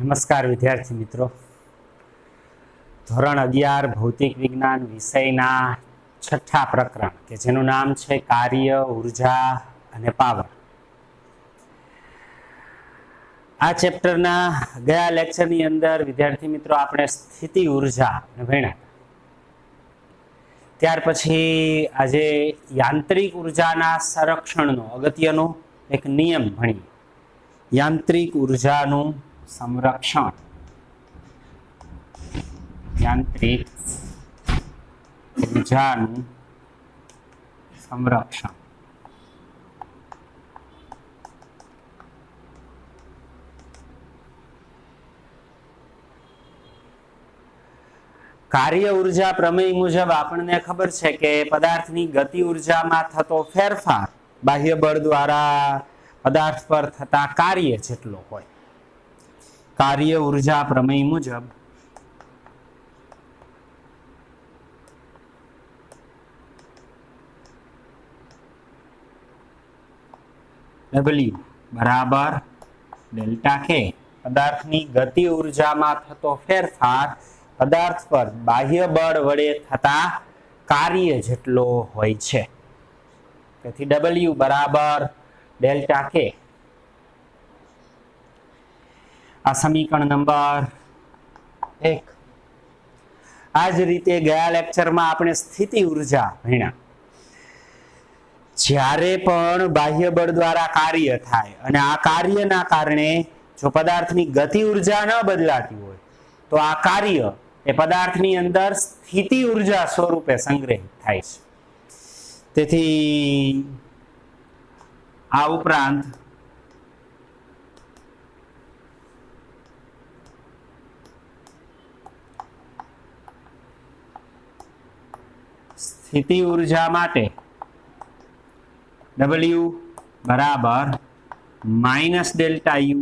નમસ્કાર વિદ્યાર્થી મિત્રો, ધોરણ 11 ભૌતિક વિજ્ઞાન વિષયના છઠ્ઠા પ્રકરણ કે જેનું નામ છે કાર્ય, ઉર્જા અને પાવર. આ ચેપ્ટરના ગયા લેક્ચરની અંદર વિદ્યાર્થી મિત્રો આપણે સ્થિતિ ઉર્જા ભણ્યા. ત્યાર પછી આજે યાંત્રિક ઉર્જાના સંરક્ષણનો અગત્યનો એક નિયમ ભણી. યાંત્રિક ઉર્જાનું સંરક્ષણ, યાંત્રિક ઉર્જાનું સંરક્ષણ. કાર્ય ઉર્જા પ્રમેય મુજબ આપણને ખબર છે કે પદાર્થની ગતિ ઉર્જામાં થતો ફેરફાર બાહ્ય બળ દ્વારા પદાર્થ પર થતા કાર્ય જેટલો હોય. કાર્ય ઉર્જા પ્રમેય મુજબ W બરાબર ડેલ્ટા કે. પદાર્થની ગતિ ઉર્જામાં થતો ફેરફાર પદાર્થ પર બાહ્ય બળ વડે થતા કાર્ય જેટલો હોય છે. તેથી W બરાબર ડેલ્ટા કે. આ સમીકરણ નંબર 1. આ જ રીતે ગયા લેક્ચરમાં આપણે સ્થિતિ ઉર્જા ભણ્યા. જ્યારે પણ બાહ્ય બળ દ્વારા કાર્ય થાય અને આ કાર્યના કારણે જો પદાર્થની ગતિ ઉર્જા ન બદલાતી હોય તો આ કાર્ય એ પદાર્થની અંદર સ્થિતિ ઉર્જા સ્વરૂપે સંગ્રહિત થાય છે. તેથી આ ઉપરાંત સ્થિતિ ઉર્જા માટે W બરાબર માઇનસ ડેલ્ટા U,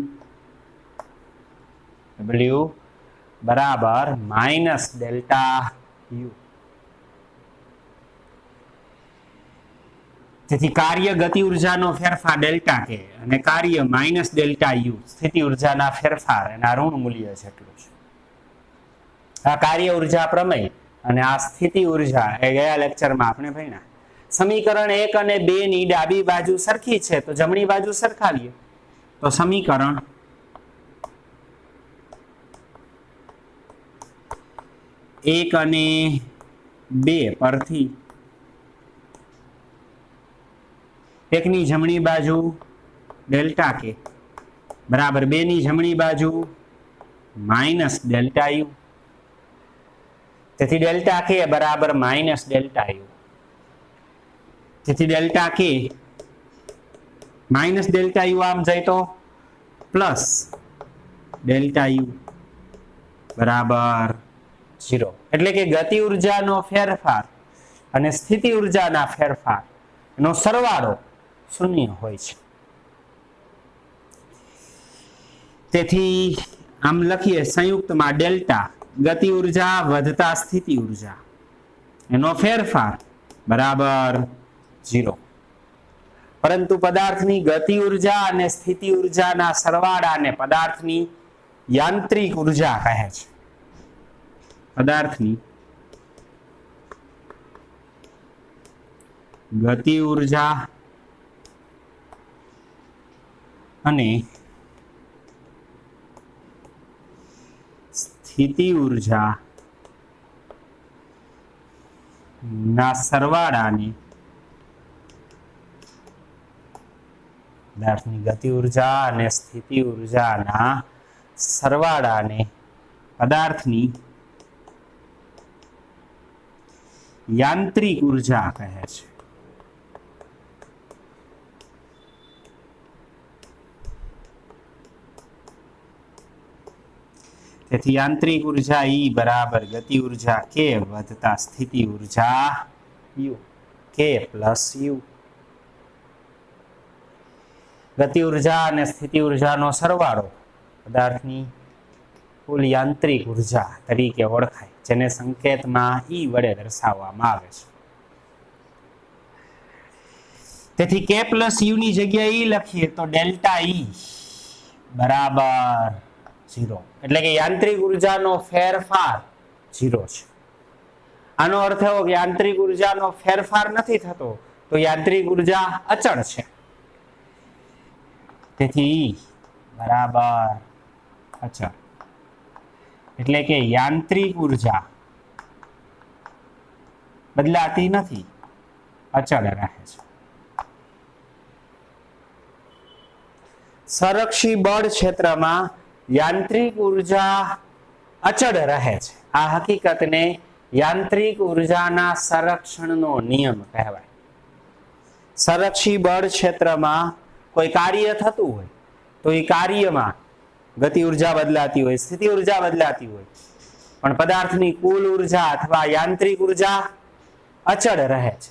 W બરાબર માઇનસ ડેલ્ટા U. તેથી કાર્ય ગતિ ઉર્જાનો ફેરફાર ડેલ્ટા કે અને કાર્ય માઇનસ ડેલ્ટા U સ્થિતિ ઉર્જાના ફેરફાર એના ઋણ મૂલ્ય જેટલું છે. આ કાર્ય ઉર્જા પ્રમેય અને આ સ્થિતિ ઉર્જા એ ગયા લેક્ચરમાં આપણે ભણ્યા. સમીકરણ 1 અને 2 ની ડાબી બાજુ સરખી છે તો જમણી બાજુ સરખાવીએ તો સમીકરણ 1 અને 2 પરથી 1 ની જમણી બાજુ ડેલ્ટા કે બરાબર 2 ની જમણી બાજુ માઇનસ ડેલ્ટા U. તેથી ડેલ્ટા કે બરાબર માઇનસ ડેલ્ટા U. તેથી ડેલ્ટા કે માઇનસ ડેલ્ટા U આમ જાય તો પ્લસ ડેલ્ટા U બરાબર 0. એટલે કે ગતિ ઉર્જાનો ફેરફાર અને સ્થિતિ ઉર્જાના ફેરફાર નો સરવાળો શૂન્ય હોય છે. તેથી આમ લખીએ સંયુક્તમાં ડેલ્ટા ગતિ ઉર્જા વધતા સ્થિતિ ઉર્જા એનો ફેરફાર બરાબર 0. પરંતુ પદાર્થની ગતિ ઉર્જા અને સ્થિતિ ઉર્જાના સરવાળાને પદાર્થની યાંત્રિક ઉર્જા કહે છે. પદાર્થની ગતિ ઉર્જા અને સ્થિતિ ઉર્જા ના સરવાળાને પદાર્થની ગતિ ઉર્જા અને સ્થિતિ ઉર્જાના સરવાળાને પદાર્થની યાંત્રિક ઉર્જા કહે છે. તેથી યાંત્રિક ઉર્જા E બરાબર ગતિ ઉર્જા K વધતા સ્થિતિ ઉર્જા U, K પ્લસ U. ગતિ ઉર્જા અને સ્થિતિ ઉર્જાનો સરવાળો પદાર્થની કુલ યાંત્રિક ઉર્જા તરીકે ઓળખાય, જેને સંકેતમાં E વડે દર્શાવવામાં આવે છે. તેથી K પ્લસ U ની જગ્યાએ E લખીએ તો ડેલ્ટા E બરાબર 0 એટલે કે યાંત્રિક ઉર્જાનો ફેરફાર 0 છે. આનો અર્થ એવો કે યાંત્રિક ઉર્જાનો ફેરફાર નથી થતો તો યાંત્રિક ઉર્જા અચળ છે. તેથી E બરાબર અચળ એટલે કે યાંત્રિક ઉર્જા બદલાતી નથી, અચળ રહે છે. સંરક્ષી બળ ક્ષેત્રમાં યાંત્રિક ઉર્જા અચળ રહે છે. આ હકીકતને યાંત્રિક ઉર્જાના સંરક્ષણનો નિયમ કહેવાય. સંરક્ષી બળ ક્ષેત્રમાં કોઈ કાર્ય થતું હોય તો એ કાર્યમાં ગતિ ઉર્જા બદલાતી હોય, સ્થિતિ ઉર્જા બદલાતી હોય, પણ પદાર્થની કુલ ઉર્જા અથવા યાંત્રિક ઉર્જા અચળ રહે છે.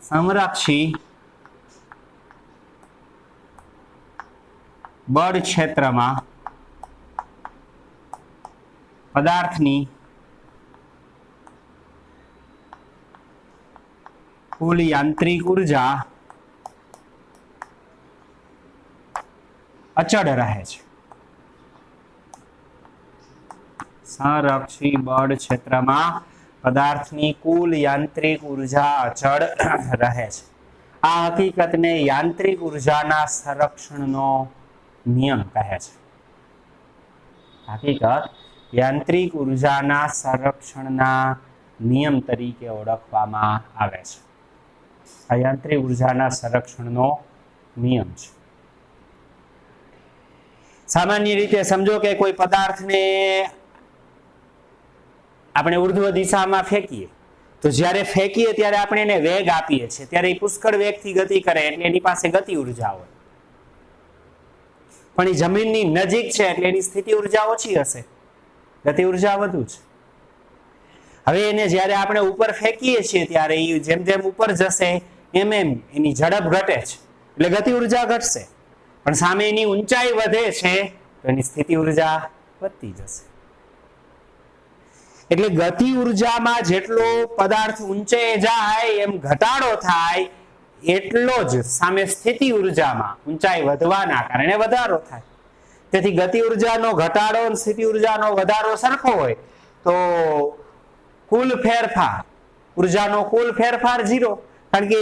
સંરક્ષી બળ ક્ષેત્રમાં પદાર્થની કુલ યાંત્રિક ઉર્જા અચળ રહે છે. સંરક્ષી બળ ક્ષેત્રમાં પદાર્થની કુલ યાંત્રિક ઉર્જા અચળ રહે છે. આ હકીકતને યાંત્રિક ઉર્જાના સંરક્ષણનો નિયમ કહે છે. હકીકત યાંત્રિક ઉર્જાના સંરક્ષણના નિયમ તરીકે ઓળખવામાં આવે છે. આ યાંત્રિક ઉર્જાના સંરક્ષણનો નિયમ છે. સામાન્ય રીતે સમજો કે કોઈ પદાર્થને આપણે ઉર્ધ્વ દિશામાં ફેંકીએ તો જ્યારે ફેંકીએ ત્યારે આપણે એને વેગ આપીએ છીએ, ત્યારે એ પુષ્કળ વેગથી ગતિ કરે એટલે એની પાસે ગતિ ઉર્જા હોય. પણ એ જમીનની નજીક છે એટલે એની સ્થિતિ ઉર્જા ઓછી હશે, ગતિ ઉર્જા વધુ છે. હવે એને જ્યારે આપણે ઉપર ફેંકીએ છીએ ત્યારે એ જેમ જેમ ઉપર જશે એમ એમ એની ઝડપ ઘટે છે એટલે ગતિ ઉર્જા ઘટશે. પણ સામે એની ઊંચાઈ વધે છે તો એની સ્થિતિ ઉર્જા વધતી જશે. એટલે ગતિ ઉર્જામાં જેટલો પદાર્થ ઊંચે જાય એમ ઘટાડો થાય એટલો જ સામે સ્થિતિ ઉર્જામાં ઊંચાઈ વધવાના કારણે વધારો થાય. તેથી ગતિ ઉર્જાનો ઘટાડો અને સ્થિતિ ઉર્જાનો વધારો સરખો હોય તો કુલ ફેરફાર ઉર્જાનો કુલ ફેરફાર 0, કારણ કે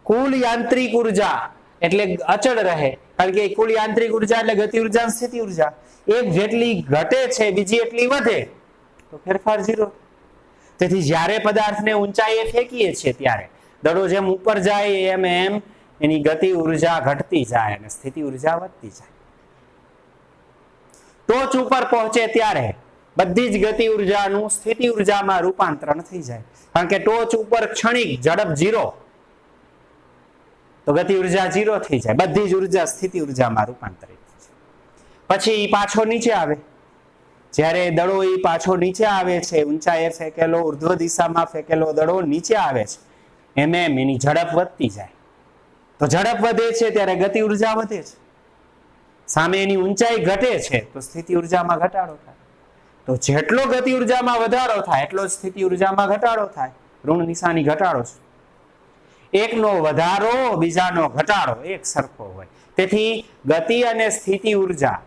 કુલ યાંત્રિક ઉર્જા એટલે અચળ રહે, કારણ કે કુલ યાંત્રિક ઉર્જા એટલે ગતિ ઉર્જા અને સ્થિતિ ઉર્જા એક જેટલી ઘટે છે બીજી એટલી વધે તો ફેરફાર 0. તેથી જ્યારે પદાર્થને ઊંચાઈએ ફેંકીએ છીએ ત્યારે દડો જેમ ઉપર જાય એમ એમ એની ગતિ ઉર્જા ઘટતી જાય અને સ્થિતિ ઉર્જા વધતી જાય. ટોચ ઉપર પહોંચે ત્યારે બધી જ ગતિ ઉર્જાનું સ્થિતિ ઉર્જામાં રૂપાંતરણ થઈ જાય, કારણ કે ટોચ ઉપર ક્ષણિક ઝડપ 0 તો ગતિ ઉર્જા 0 થઈ જાય, બધી જ ઉર્જા સ્થિતિ ઉર્જામાં રૂપાંતરિત થઈ જાય. પછી પાછો નીચે આવે, જ્યારે દડો એ પાછો નીચે આવે છે, ઊંચાઈએ ફેંકેલો ઉર્ધ્વ દિશામાં ફેંકેલો દડો નીચે આવે છે એમ એમ એની ઝડપ વધતી જાય. તો ઝડપ વધે છે ત્યારે ગતિ ઉર્જા વધે છે, સામે એની ઊંચાઈ ઘટે છે તો સ્થિતિ ઉર્જામાં ઘટાડો થાય. તો જેટલો ગતિ ઉર્જામાં વધારો થાય એટલો જ સ્થિતિ ઉર્જામાં ઘટાડો થાય. ઋણ નિશાની ઘટાડો છે. એકનો વધારો બીજાનો ઘટાડો એક સરખો હોય. તેથી ગતિ અને સ્થિતિ ઉર્જા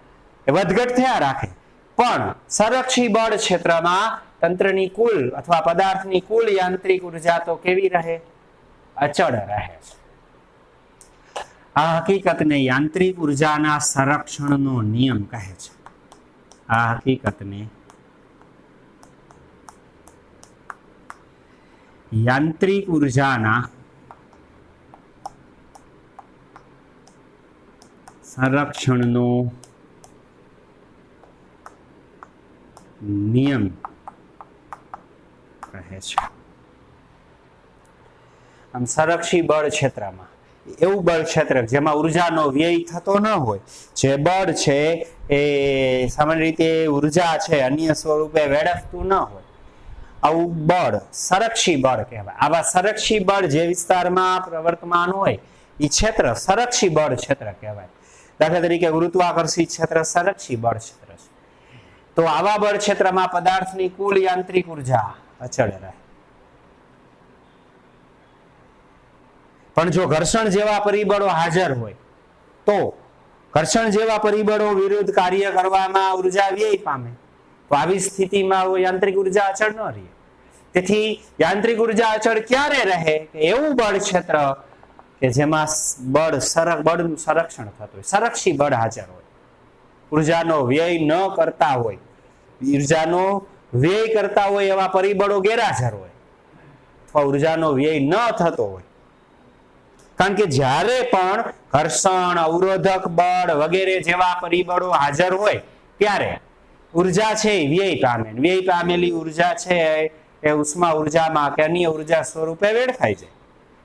વધઘટ થયા રાખે, પણ સંરક્ષી બળ ક્ષેત્રમાં તંત્રની કુલ અથવા પદાર્થની કુલ યાંત્રિક ઉર્જા તો કેવી રહે? અચળ રહે છે. આ હકીકતને યાંત્રિક ઉર્જાના સંરક્ષણનો નિયમ કહે છે. આ હકીકતને યાંત્રિક ઉર્જાના સંરક્ષણનો નિયમ કહે છે. આમ સંરક્ષી બળ ક્ષેત્રમાં એવું બળ ક્ષેત્ર જેમાં ઉર્જાનો વ્યય થતો ન હોય, જે બળ છે એ સામાન્ય રીતે ઉર્જા છે અન્ય સ્વરૂપે વેડફતું ન હોય, આવું બળ સંરક્ષી બળ કહેવાય. આવા સંરક્ષી બળ જે વિસ્તારમાં પ્રવર્તમાન હોય એ ક્ષેત્ર સંરક્ષી બળ ક્ષેત્ર કહેવાય. દાખલા તરીકે ગુરુત્વાકર્ષી ક્ષેત્ર સંરક્ષી બળ ક્ષેત્ર છે. તો આવા બળ ક્ષેત્રમાં પદાર્થની કુલ યાંત્રિક ઉર્જા અચળ રહે. પણ જો ઘર્ષણ જેવા પરિબળો હાજર હોય તો ઘર્ષણ જેવા પરિબળો વિરુદ્ધ કાર્ય કરવામાં ઉર્જા વ્યય પામે તો આવી સ્થિતિમાં યાંત્રિક ઉર્જા અચળ ન રહે. તેથી યાંત્રિક ઉર્જા અચળ ક્યારે રહે? એવું બળ ક્ષેત્ર કે જેમાં બળનું સંરક્ષણ થતું હોય, સંરક્ષી બળ હાજર હોય, ઉર્જાનો વ્યય ન કરતા હોય, ઉર્જાનો વ્યય કરતા હોય એવા પરિબળો ગેરહાજર હોય અથવા ઉર્જાનો વ્યય ન થતો હોય. કારણ કે જ્યારે પણ ઘર્ષણ, અવરોધક બળ વગેરે જેવા પરિબળો હાજર હોય ત્યારે ઉર્જા છે એ વ્યય પામે. વ્યય પામેલી ઉર્જા છે એ ઉષ્મા ઉર્જામાં કે અન્ય ઉર્જા સ્વરૂપે વેડફાઈ જાય.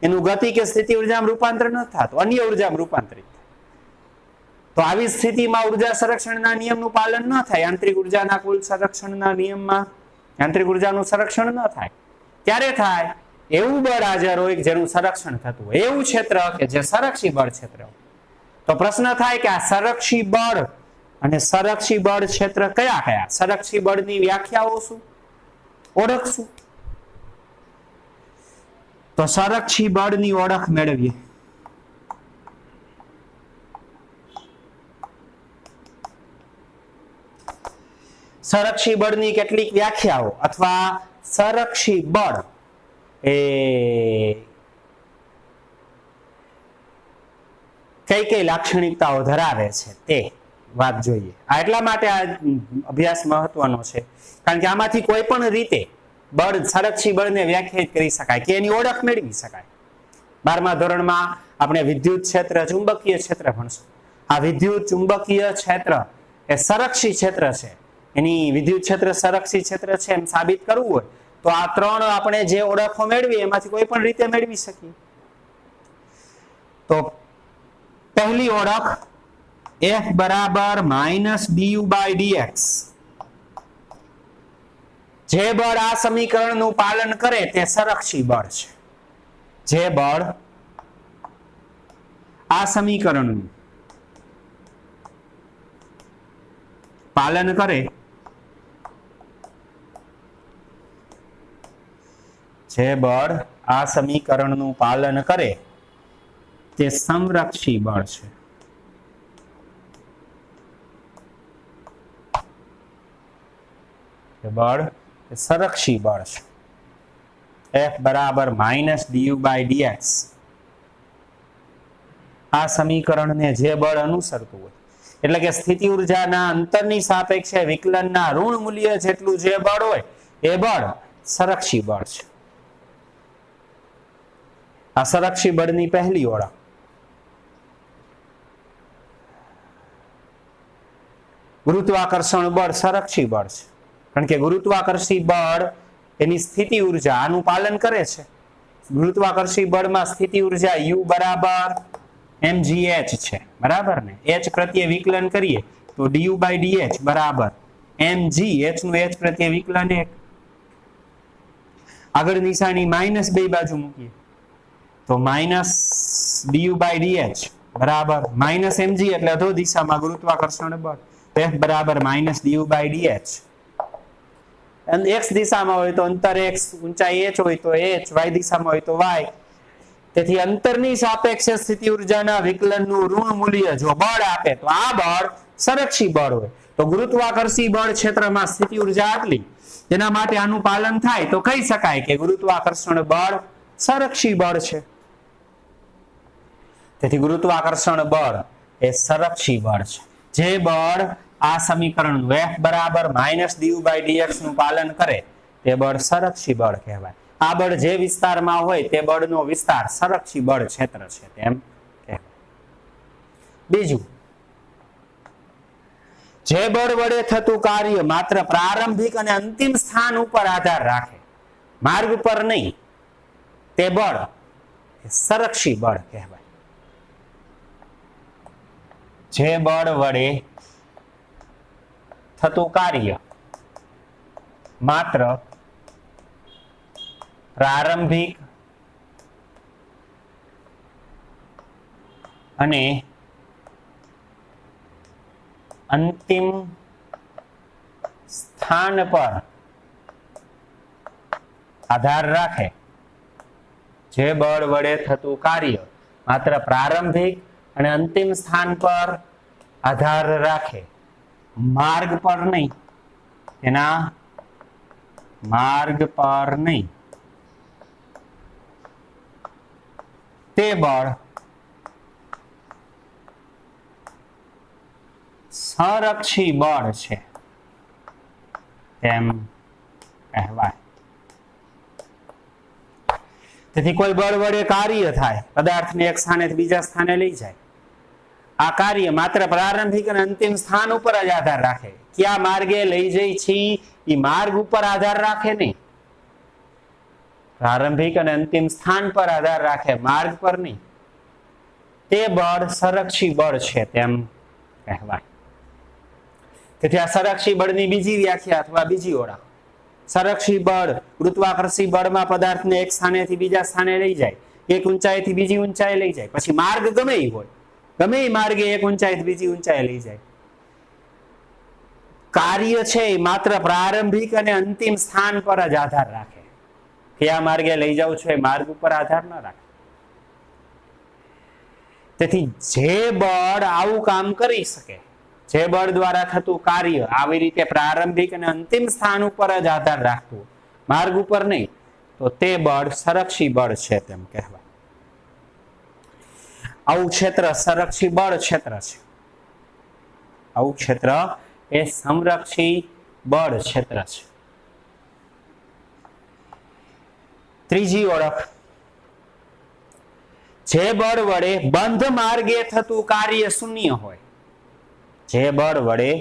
એનું ગતિ કે સ્થિતિ ઉર્જામાં રૂપાંતર ન થતું, અન્ય ઉર્જામાં રૂપાંતરિત થાય. તો આવી સ્થિતિમાં ઉર્જા સંરક્ષણના નિયમનું પાલન ન થાય, યાંત્રિક ઉર્જાના કુલ સંરક્ષણના નિયમમાં યાંત્રિક ઉર્જાનું સંરક્ષણ ન થાય. ત્યારે થાય એવું બળ હાજર હોય જેનું સંરક્ષણ થતું હોય, એવું ક્ષેત્ર કે જે સંરક્ષી બળ ક્ષેત્ર. તો પ્રશ્ન થાય કે આ સંરક્ષી બળ અને સંરક્ષી બળ ક્ષેત્ર કયા કયા? સંરક્ષી બળની વ્યાખ્યાઓ શું, ઓળખ શું? તો સંરક્ષી બળની ઓળખ મેળવીએ. સંરક્ષી બળની કેટલીક વ્યાખ્યાઓ અથવા સંરક્ષી બળ એ કઈ કઈ લાક્ષણિકતાઓ ધરાવે છે તે વાત જોઈએ. આ એટલા માટે આ અભ્યાસ મહત્વનો છે કારણ કે આમાંથી કોઈ પણ રીતે બળ, સંરક્ષી બળને વ્યાખ્યાયિત કરી શકાય કે એની ઓળખ મેળવી શકાય. 12મા ધોરણમાં આપણે વિદ્યુત ક્ષેત્ર, ચુંબકીય ક્ષેત્ર ભણશું. આ વિદ્યુત ચુંબકીય ક્ષેત્ર એ સંરક્ષી ક્ષેત્ર છે. એની વિદ્યુત ક્ષેત્ર સંરક્ષી ક્ષેત્ર છે એમ સાબિત કરવું હોય તો આ ત્રણ આપણે જે ઓળખો મેળવી એમાંથી કોઈ પણ રીતે મેળવી શકીએ. તો પહેલી ઓળખ F બરાબર -du/dx. જે બળ આ સમીકરણનું પાલન કરે તે સંરક્ષી બળ છે. જે બળ આ સમીકરણનું પાલન કરે જે બળ આ સમીકરણનું પાલન કરે તે સંરક્ષી બળ છે. બળ સંરક્ષી બળ છે. F બરાબર -du/dx. આ સમીકરણને જે બળ અનુસરતું હોય એટલે કે સ્થિતિ ઉર્જાના અંતરની સાપેક્ષે વિકલનના ઋણ મૂલ્ય જેટલું જે બળ હોય એ બળ સંરક્ષી બળ છે. આ સંરક્ષી બળની પહેલી ઓળખ. ગુરુત્વાકર્ષણ બળ સંરક્ષી બળ છે કારણ કે ગુરુત્વાકર્ષી બળ એની સ્થિતિ ઉર્જા આનું પાલન કરે છે. ગુરુત્વાકર્ષી બળમાં સ્થિતિ ઉર્જા U બરાબર mgh છે, બરાબર ને? h પ્રત્યે વિકલન કરીએ તો du/dh બરાબર mg, h નું h પ્રત્યે વિકલન 1. આગળ નિશાની માઇનસ બે બાજુ મૂકીએ તો -du/dh બરાબર -mg એટલે અધો દિશામાં ગુરુત્વાકર્ષણ બળ. F બરાબર -du/dh. અને x દિશામાં હોય તો અંતર x, ઊંચાઈ h હોય તો h, y દિશામાં હોય તો y. તેથી અંતરની સાપેક્ષે સ્થિતિ ઉર્જાના વિકલનનું ઋણ મૂલ્ય જો બળ આપે તો આ બળ સંરક્ષી બળ હોય. તો ગુરુત્વાકર્ષી બળ ક્ષેત્રમાં સ્થિતિ ઉર્જા આટલી, તેના માટે આનું પાલન થાય તો કહી શકાય કે ગુરુત્વાકર્ષણ બળ સંરક્ષી બળ છે. તેથી ગુરુત્વાકર્ષણ બળ એ સંરક્ષી બળ છે. જે બળ આ સમીકરણનું F બરાબર -du/dx નું પાલન કરે તે બળ સંરક્ષી બળ કહેવાય. આ બળ જે વિસ્તારમાં હોય તે બળનો વિસ્તાર સંરક્ષી બળ ક્ષેત્ર છે તેમ કહેવાય. બીજું, જે બળ વડે થતું કાર્ય માત્ર પ્રારંભિક અને અંતિમ સ્થાન ઉપર આધાર રાખે, માર્ગ પર નહીં, તે બળ સંરક્ષી બળ કહેવાય. જે બળ વડે થતું કાર્ય માત્ર પ્રારંભિક અને અંતિમ સ્થાન પર આધાર રાખે. જે બળ વડે થતું કાર્ય માત્ર પ્રારંભિક અને અંતિમ સ્થાન પર આધાર રાખે, માર્ગ પર નહીં, એના માર્ગ પર નહીં, તે બળ સંરક્ષી બળ છે તેમ કહેવાય. તેથી કોઈ બળ વડે કાર્ય થાય, પદાર્થને એક સ્થાનેથી બીજા સ્થાને લઈ જાય. આ કાર્ય માત્ર પ્રારંભિક અને અંતિમ સ્થાન ઉપર જ આધાર રાખે. કયા માર્ગે લઈ જઈ છી એ માર્ગ ઉપર આધાર રાખે નહીં. પ્રારંભિક અને અંતિમ સ્થાન પર આધાર રાખે, માર્ગ પર નહીં. તે બળ સંરક્ષી બળ છે તેમ કહેવાય. તેથી આ સંરક્ષી બળની બીજી વ્યાખ્યા અથવા બીજી ઓળખ. સંરક્ષી બળ ગુરુત્વાકર્ષી બળમાં પદાર્થને એક સ્થાનેથી બીજા સ્થાને લઈ જાય, એક ઊંચાઈથી બીજી ઊંચાઈ લઈ જાય. પછી માર્ગ ગમે એ હોય, ગમે એ માર્ગે એક ઊંચાઈથી બીજી ઊંચાઈ લઈ જાય. કાર્ય છે એ માત્ર પ્રારંભિક અને અંતિમ સ્થાન પર જ આધાર રાખે. કયા માર્ગે લઈ જાઉં છું એ માર્ગ ઉપર આધાર ન રાખે. તેથી જે બળ આવું કામ કરી શકે, જે બળ દ્વારા થતું કાર્ય આવી રીતે પ્રારંભિક અને અંતિમ સ્થાન ઉપર જ આધાર રાખતું, માર્ગ ઉપર નહીં, તો તે બળ સંરક્ષી બળ છે તેમ કહેવાય. આવું ક્ષેત્ર સંરક્ષી બળ ક્ષેત્ર છે. આવું ક્ષેત્ર એ સંરક્ષી બળ ક્ષેત્ર છે. ત્રીજી ઓળખ, જે બળ વડે બંધ માર્ગે થતું કાર્ય શૂન્ય હોય. જે બળ વડે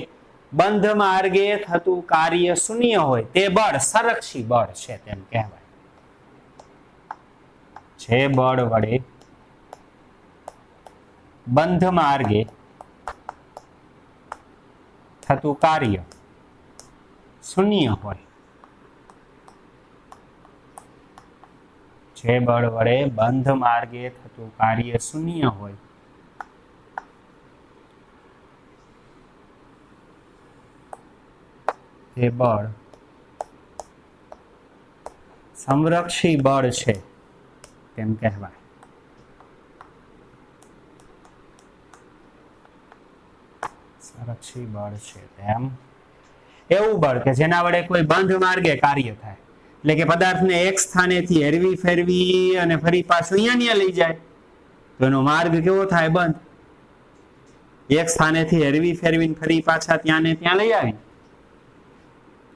બંધ માર્ગે થતું કાર્ય શૂન્ય હોય તે બળ સંરક્ષી બળ છે તેમ કહેવાય. જે બળ વડે બંધ માર્ગે થતું કાર્ય શૂન્ય હોય, જે બળ વડે બંધ માર્ગે થતું કાર્ય શૂન્ય હોય, તે બળ સંરક્ષી બળ છે તેમ કહેવાય. સંરક્ષી બળ છે તેમ એવું બળ કે જેના વડે કોઈ બંધ માર્ગે કાર્ય થાય, એટલે કે પદાર્થને એક સ્થાનેથી હેરવી ફેરવી અને ફરી પાછું અહીંયા લઈ જાય, તો એનો માર્ગ કેવો થાય? બંધ. એક સ્થાનેથી હેરવી ફેરવીને ફરી પાછા ત્યાં ને ત્યાં લઈ આવી,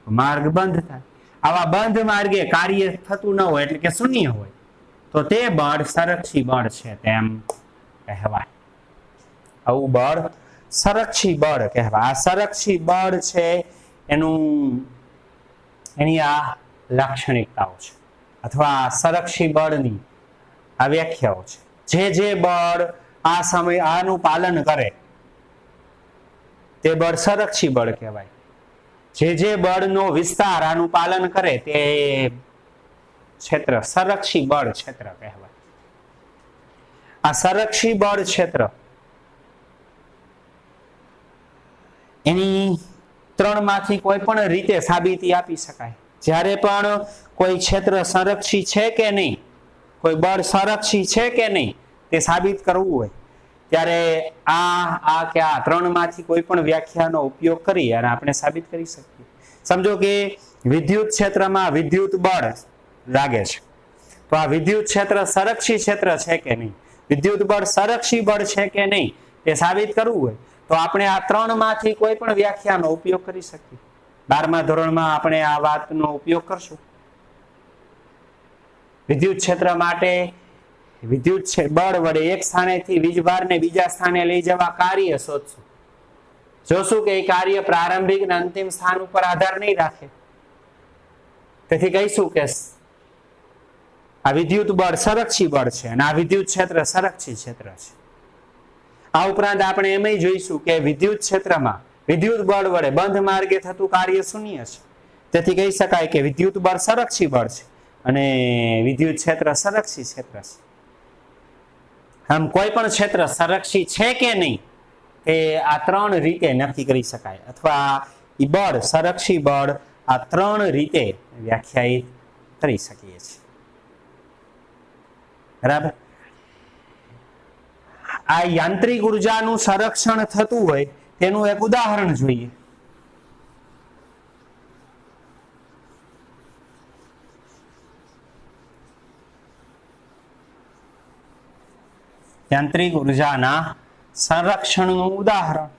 માર્ગ બંધ થાય. આવા બંધ માર્ગે કાર્ય થતું ન હોય, એટલે કે શૂન્ય હોય, તો તે બળ સંરક્ષી બળ છે તેમ કહેવાય. આવું બળ સંરક્ષી બળ કહેવાય. આ સંરક્ષી બળ છે એની આ લાક્ષણિકતાઓ છે, અથવા સંરક્ષી બળની આ વ્યાખ્યાઓ છે. જે બળ આ સમય આનું પાલન કરે તે બળ સંરક્ષી બળ કહેવાય. જે બળનો વિસ્તાર આનું પાલન કરે તે ક્ષેત્ર સંરક્ષી બળ ક્ષેત્ર કહેવાય. આ સંરક્ષી બળ ક્ષેત્ર એની ત્રણમાંથી કોઈ પણ રીતે સાબિતી આપી શકાય. જ્યારે પણ કોઈ ક્ષેત્ર સંરક્ષી છે કે નહીં, કોઈ બળ સંરક્ષી છે કે નહીં તે સાબિત કરવું હોય, ત્યારે આ ત્રણમાંથી કોઈ પણ વ્યાખ્યાનો ઉપયોગ કરી અને આપણે સાબિત કરી શકીએ. સમજો કે વિદ્યુત ક્ષેત્રમાં વિદ્યુત બળ લાગે છે, તો આ વિદ્યુત ક્ષેત્ર સંરક્ષી ક્ષેત્ર છે કે નહીં, વિદ્યુત બળ સંરક્ષી બળ છે કે નહીં તે સાબિત કરવું હોય તો આપણે આ ત્રણમાંથી કોઈ પણ વ્યાખ્યાનો ઉપયોગ કરી શકીએ. 12મા ધોરણમાં આપણે આ વાતનો ઉપયોગ કરશું. વિદ્યુત ક્ષેત્ર માટે વિદ્યુત બળ વડે એક સ્થાનેથી વીજભારને બીજા સ્થાને લઈ જવા કાર્ય શોધશું. જોશું કે એ કાર્ય પ્રારંભિક અને અંતિમ સ્થાન ઉપર આધાર નહીં રાખે. તેથી કહીશું કે આ વિદ્યુત બળ સંરક્ષી બળ છે અને આ વિદ્યુત ક્ષેત્ર સંરક્ષી ક્ષેત્ર છે. આ ઉપરાંત આપણે એમ જોઈશું કે વિદ્યુત ક્ષેત્રમાં વિદ્યુત બળ વડે બંધ માર્ગે થતું કાર્ય શૂન્ય છે. તેથી કહી શકાય કે વિદ્યુત બળ સંરક્ષી બળ છે અને વિદ્યુત ક્ષેત્ર સંરક્ષી ક્ષેત્ર છે. આમ કોઈ પણ ક્ષેત્ર સંરક્ષી છે કે નહીં તે આ ત્રણ રીતે નક્કી કરી શકાય, અથવા એ બળ સંરક્ષી બળ આ ત્રણ રીતે વ્યાખ્યાયિત કરી શકીએ છીએ. બરાબર. આ યાંત્રિક ઉર્જાનું સંરક્ષણ થતું હોય તેનું એક ઉદાહરણ જોઈએ. યાંત્રિક ઉર્જાના સંરક્ષણનું ઉદાહરણ.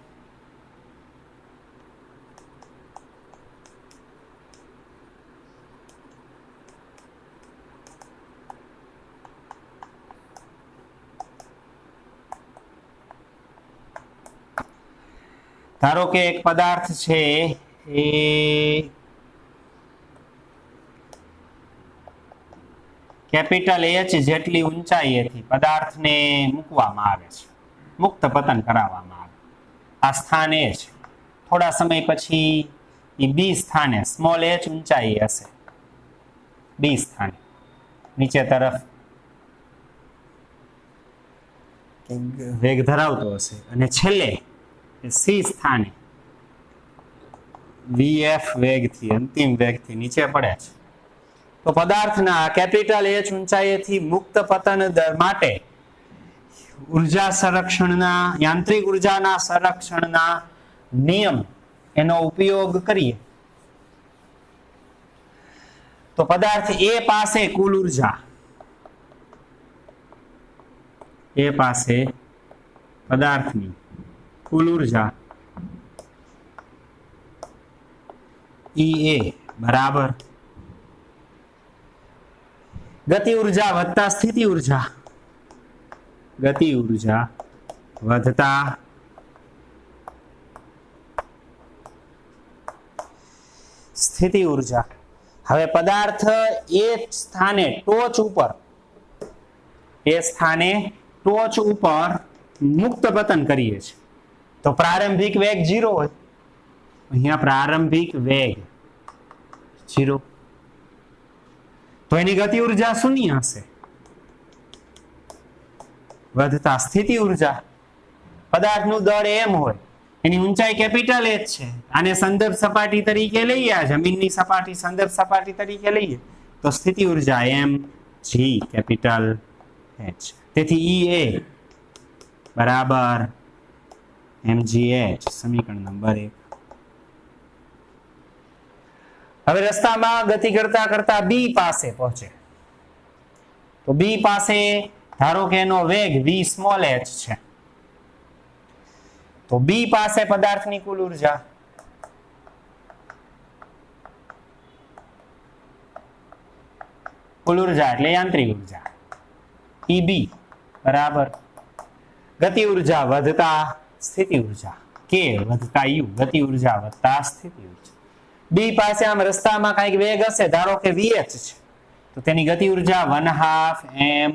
ધારો કે એક પદાર્થ છે એ કેપિટલ એચ જેટલી ઊંચાઈએથી પદાર્થને મૂકવામાં આવે છે, મુક્ત પતન કરાવવામાં આવે. આ સ્થાન એ છે. થોડા સમય પછી એ બી સ્થાને સ્મોલ એચ ઊંચાઈ હશે, બી સ્થાને નીચે તરફ વેગ ધરાવતો હશે અને છેલ્લે સી સ્થાને વીએફ વેગથી, અંતિમ વેગથી નીચે પડે છે. તો પદાર્થના કેપિટલ એચ ઊંચાઈથી મુક્ત પતન દર માટે ઉર્જા સંરક્ષણના, યાંત્રિક ઉર્જાના સંરક્ષણના નિયમ એનો ઉપયોગ કરીએ તો પદાર્થ એ પાસે કુલ ઉર્જા, એ પાસે પદાર્થની કુલ ઉર્જા ઈ એ બરાબર ગતિ ઉર્જા વત્તા સ્થિતિ ઉર્જા, ગતિ ઉર્જા વધતા સ્થિતિ ઉર્જા. હવે પદાર્થ એ સ્થાને ટોચ ઉપર, એ સ્થાને ટોચ ઉપર મુક્ત પતન કરીએ છીએ તો પ્રારંભિક વેગ 0 હોય. અહીંયા પ્રારંભિક વેગ 0, તો એની ગતિ ઉર્જા શૂન્ય હશે. વધતા સ્થિતિ ઉર્જા, પદાર્થનું દળ એમ હોય, એની ઊંચાઈ કેપિટલ એચ છે, આને સંદર્ભ સપાટી તરીકે લઈએ, આ જમીનની સપાટી સંદર્ભ સપાટી તરીકે લઈએ તો સ્થિતિ ઉર્જા એમ જી કેપિટલ એચ. તેથી ઈ એ બરાબર mgh, સમીકરણ નંબર 1. હવે રસ્તામાં ગતિ કરતા કરતા બી પાસે પહોંચે તો બી પાસે ધારો કે એનો વેગ v સ્મોલ h છે, તો બી પાસે પદાર્થની કુલ ઉર્જા એટલે યાંત્રિક ઉર્જા EB બરાબર ગતિ ઉર્જા વધતા સ્થિતિ ઉર્જા k વધતા u, ગતિ ઉર્જા વધતા સ્થિતિ ઉર્જા. બી પાસે આમ રસ્તામાં કઈક વેગ હશે, ધારો કે vh છે, તો તેની ગતિ ઉર્જા 1/2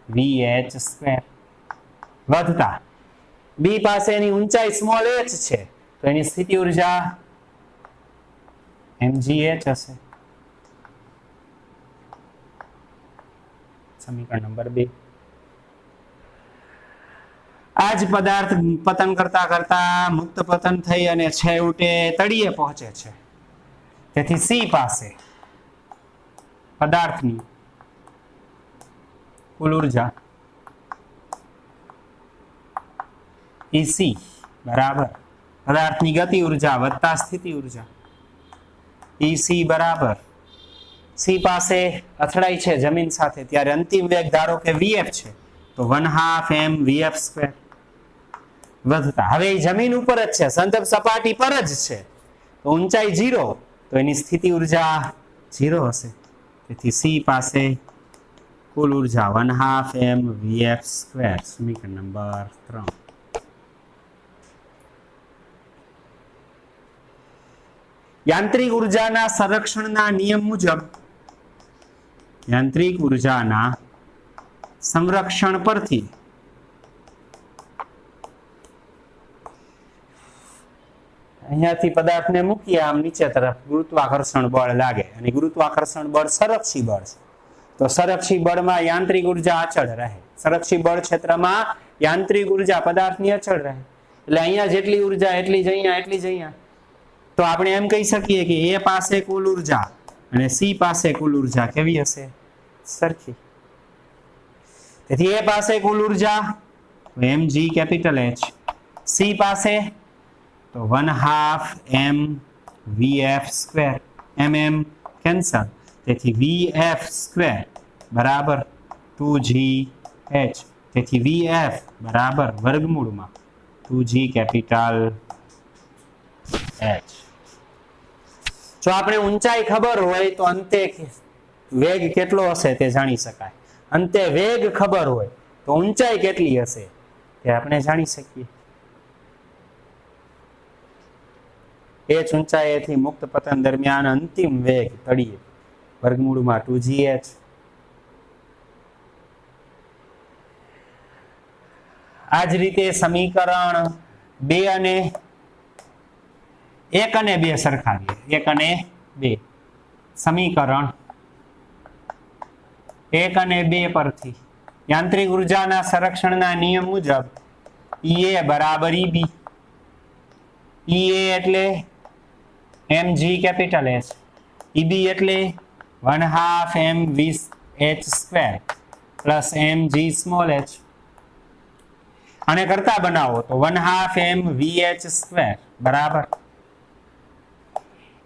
mvh² વધતા બી પાસે એની ઊંચાઈ સ્મોલ h છે તો એની સ્થિતિ ઉર્જા mgh હશે. સમીકરણ નંબર 2. આ જ પદાર્થ પતન કરતા કરતા મુક્ત પતન થઈ અને છેવટે તળિયે પહોંચે છે. તેથી સી પાસે પદાર્થની કુલ ઉર્જા EC બરાબર પદાર્થની ગતિ ઉર્જા વત્તા સ્થિતિ ઉર્જા EC બરાબર સી પાસે અથડાઈ છે જમીન સાથે ત્યારે અંતિમ વેગ ધારો કે vf છે તો 1/2 mvf² વધતા. હવે એ જમીન ઉપર જ છે, સંદર્ભ સપાટી પર જ છે, તો ઊંચાઈ 0 તો એની સ્થિતિ ઉર્જા 0 હશે. તેથી સી પાસે કુલ ઉર્જા 1/2 mvf². સમીકરણ નંબર 3. યાંત્રિક ઉર્જાના સંરક્ષણના નિયમ મુજબ યાંત્રિક ઉર્જાના સંરક્ષણ પરથી અહીંયાથી પદાર્થને મૂકીએ આમ નીચે તરફ ગુરુત્વાકર્ષણ બળ લાગે અને ગુરુત્વાકર્ષણ બળ સંરક્ષી બળ છે તો સંરક્ષી બળમાં યાંત્રિક ઉર્જા અચળ રહે. સંરક્ષી બળ ક્ષેત્રમાં યાંત્રિક ઉર્જા પદાર્થની અચળ રહે એટલે અહીંયા જેટલી ઉર્જા એટલી જ અહીંયા, એટલી જ અહીંયા. તો આપણે એમ કહી શકીએ કે એ પાસે કુલ ઉર્જા અને સી પાસે કુલ ઉર્જા કેવી હશે? સરખી. તેથી એ પાસે કુલ ઉર્જા mg કેપિટલ H, સી પાસે તો 1/2 mvf², mm કેન્સલ, તેથી vf² બરાબર 2gh, તેથી vf બરાબર વર્ગમૂળમાં 2g કેપિટલ h. જો આપણે ઊંચાઈ ખબર હોય તો અંતે વેગ કેટલો હશે તે જાણી શકાય. અંતે વેગ ખબર હોય તો ઊંચાઈ કેટલી હશે તે આપણે જાણી શકીએ. h ઊંચાઈએથી મુક્ત પતન દરમિયાન અંતિમ વેગ તળિયે વર્ગમૂળમાં 2gh. આ જ રીતે સમીકરણ 1 અને 2 સરખાવીએ. 1 અને 2 સમીકરણ 1 અને 2 પરથી યાંત્રિક ઉર્જાના સંરક્ષણના નિયમ મુજબ Ea બરાબર Eb. Ea એટલે mg કેપિટલ H, Eb એટલે 1/2 mvh² plus mg small h. આને કરતા બનાવો તો 1/2 mvh² બરાબર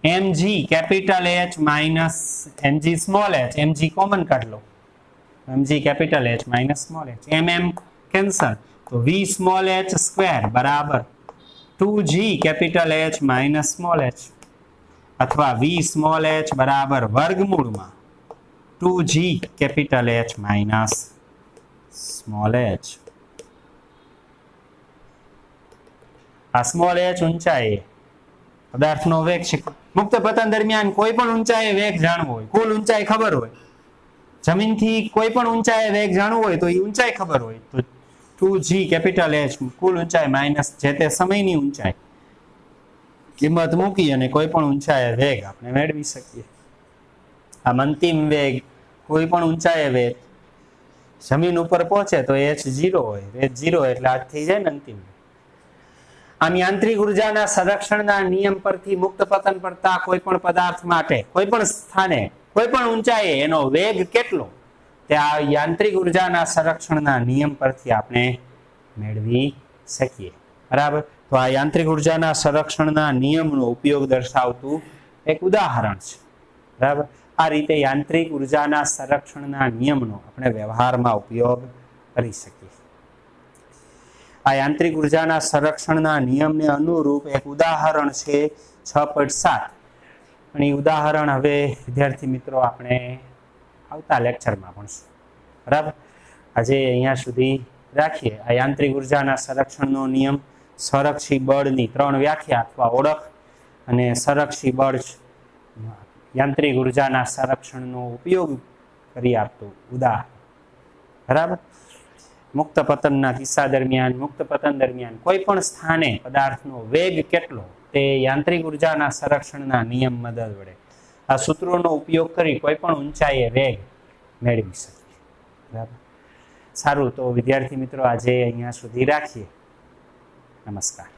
mg capital H minus mg small h. mg common કાઢ લો, mg capital H minus small h. mm cancel, તો v સ્મોલ h² બરાબર 2g capital H minus small h, અથવા v small h બરાબર વર્ગમૂળમાં 2g capital H minus small h. આ small h ઊંચાઈ પદાર્થનો વેગ છે. મુક્ત પતન દરમિયાન કોઈ પણ ઊંચાઈએ વેગ જાણવો હોય, કુલ ઊંચાઈ ખબર હોય, જમીનથી કોઈ પણ ઊંચાઈએ વેગ જાણવું હોય તો એ ઊંચાઈ ખબર હોય તો 2g કેપિટલ H કુલ ઊંચાઈ માઇનસ જે તે સમયની ઊંચાઈ કિંમત મૂકી અને કોઈ પણ ઊંચાઈએ વેગ આપણે મેળવી શકીએ. આમ અંતિમ વેગ કોઈ પણ ઊંચાઈએ વેગ જમીન ઉપર પહોંચે તો h 0 હોય, વેગ 0 એટલે આ થઈ જાય ને અંતિમ. આમ યાંત્રિક ઉર્જાના સંરક્ષણના નિયમ પરથી મુક્ત પતન પડતા કોઈ પણ પદાર્થ માટે કોઈ પણ સ્થાને કોઈ પણ ઊંચાઈએ એનો વેગ કેટલો તે આ યાંત્રિક ઉર્જાના સંરક્ષણના નિયમ પરથી આપણે મેળવી શકીએ. બરાબર. તો આ યાંત્રિક ઉર્જાના સંરક્ષણના નિયમનો ઉપયોગ દર્શાવતું એક ઉદાહરણ છે. બરાબર. આ રીતે યાંત્રિક ઉર્જાના સંરક્ષણના નિયમનો આપણે વ્યવહારમાં ઉપયોગ કરી શકીએ. આ યાંત્રિક ઉર્જાના સંરક્ષણના નિયમને અનુરૂપ એક ઉદાહરણ છે 6.7. અને એ ઉદાહરણ હવે વિદ્યાર્થી મિત્રો આપણે આવતા લેક્ચરમાં ભણશું. બરાબર. આજે અહીંયા સુધી રાખીએ. આ યાંત્રિક ઉર્જાના સંરક્ષણનો નિયમ, સંરક્ષી બળની 3 વ્યાખ્યા અથવા ઓળખ અને સંરક્ષી બળ યાંત્રિક ઉર્જાના સંરક્ષણનો ઉપયોગ કરી આપતું ઉદાહરણ. બરાબર. મુક્ત પતનના કિસ્સા દરમિયાન મુક્ત પતન દરમિયાન કોઈ પણ સ્થાને પદાર્થનો વેગ કેટલો તે યાંત્રિક ઉર્જાના સંરક્ષણના નિયમ મદદ વડે આ સૂત્રોનો ઉપયોગ કરી કોઈ પણ ઊંચાઈએ વેગ મેળવી શકીએ. બરાબર. સારું, તો વિદ્યાર્થી મિત્રો આજે અહીંયા સુધી રાખીએ. નમસ્કાર.